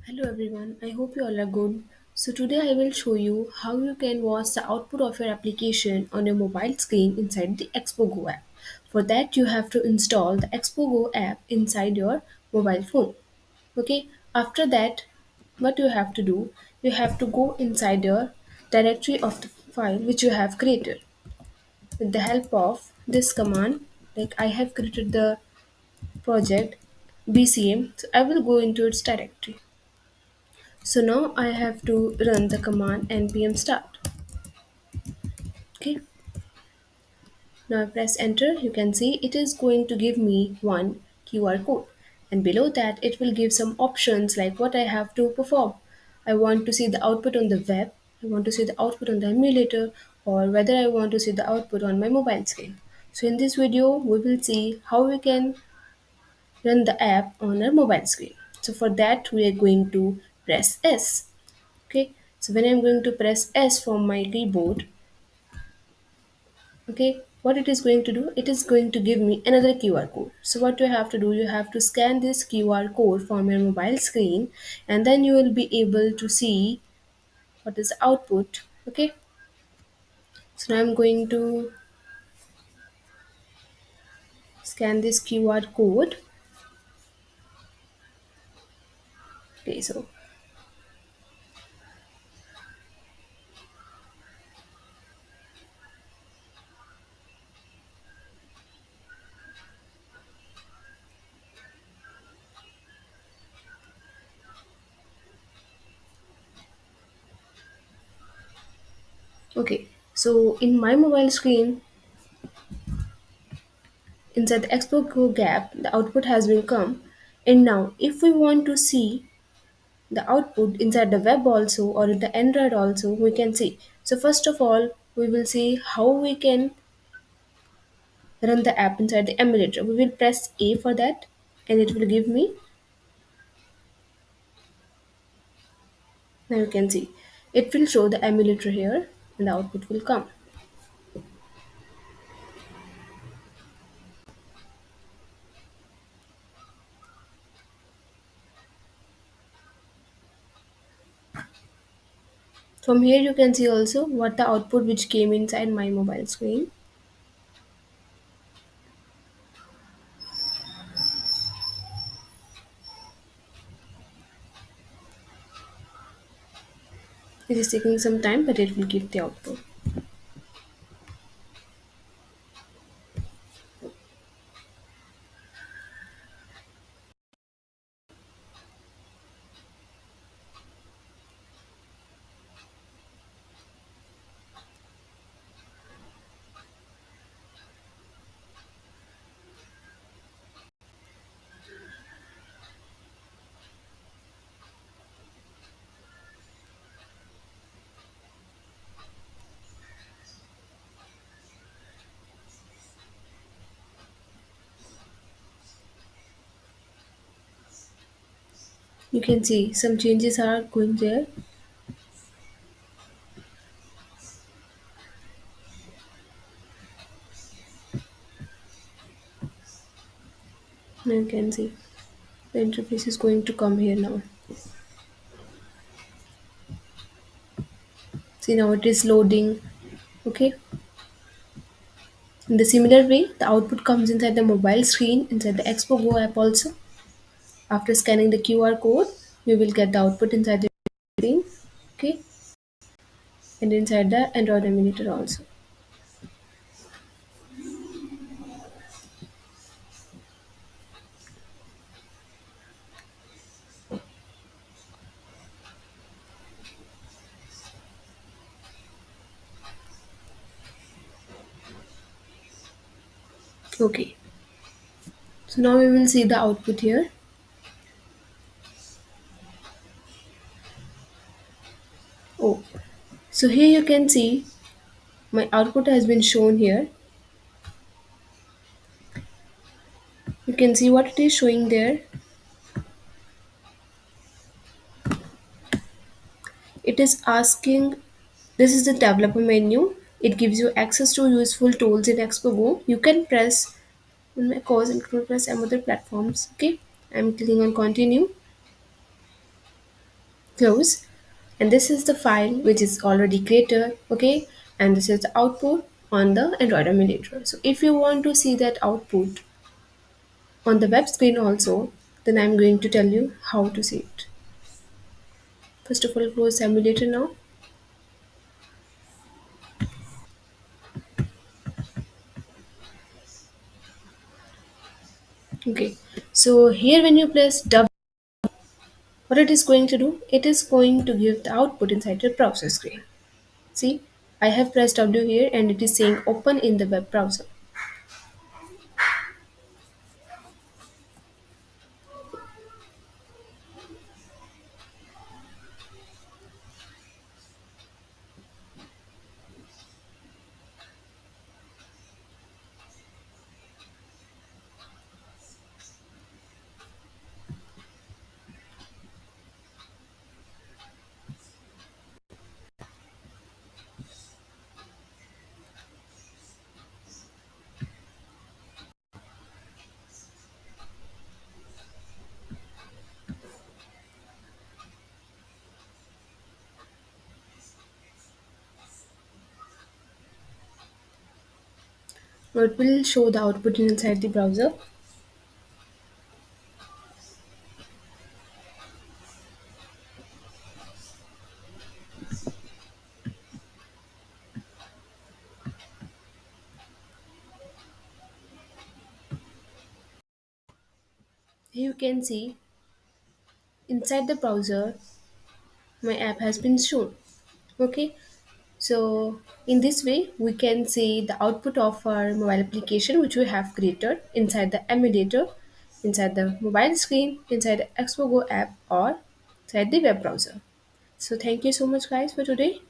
Hello everyone, I hope you all are good. So today I will show you how you can watch the output of your application on your mobile screen inside the Expo Go app. For that you have to install the Expo Go app inside your mobile phone. Okay, after that what you have to do, you have to go inside your directory of the file which you have created. With the help of this command, like I have created the project BCM, so I will go into its directory. So now I have to run the command npm start. Okay. Now I press enter. You can see it is going to give me one QR code. And below that it will give some options like what I have to perform. I want to see the output on the web. I want to see the output on the emulator or whether I want to see the output on my mobile screen. So in this video we will see how we can run the app on our mobile screen. So for that we are going to press S. Okay, so when I'm going to press S from my keyboard, okay, what it is going to do, it is going to give me another QR code. So what you have to do, you have to scan this QR code from your mobile screen and then you will be able to see what is the output. Okay, so now I'm going to scan this QR code. Okay, so okay, so in my mobile screen inside the Expo Go gap, the output has been come. And now if we want to see the output inside the web also or in the Android also we can see. So first of all we will see how we can run the app inside the emulator. We will press A for that and it will give me, now you can see it will show the emulator here and the output will come. From here you can see also what the output which came inside my mobile screen. It is taking some time but it will give the output. You can see some changes are going there. Now you can see the interface is going to come here now. See now it is loading. Okay. In the similar way, the output comes inside the mobile screen, inside the Expo Go app also. After scanning the QR code, we will get the output inside the screen, okay, and inside the Android emulator also. Okay, so now we will see the output here. Oh, so here you can see my output has been shown here. You can see what it is showing there. It is asking, this is the developer menu. It gives you access to useful tools in Expo Go. You can press on my course and you can press some other platforms. Okay, I'm clicking on continue. close, and this is the file which is already created, okay, and this is the output on the Android emulator. So if you want to see that output on the web screen also, then I'm going to tell you how to see it. First of all, close the emulator now. Okay, so here when you press W, what it is going to do, it is going to give the output inside your browser screen. See, I have pressed W here and it is saying open in the web browser. Now it will show the output inside the browser. You can see inside the browser my app has been shown. Okay, so in this way we can see the output of our mobile application which we have created inside the emulator, inside the mobile screen, inside the Expo Go app, or inside the web browser. So thank you so much guys for today.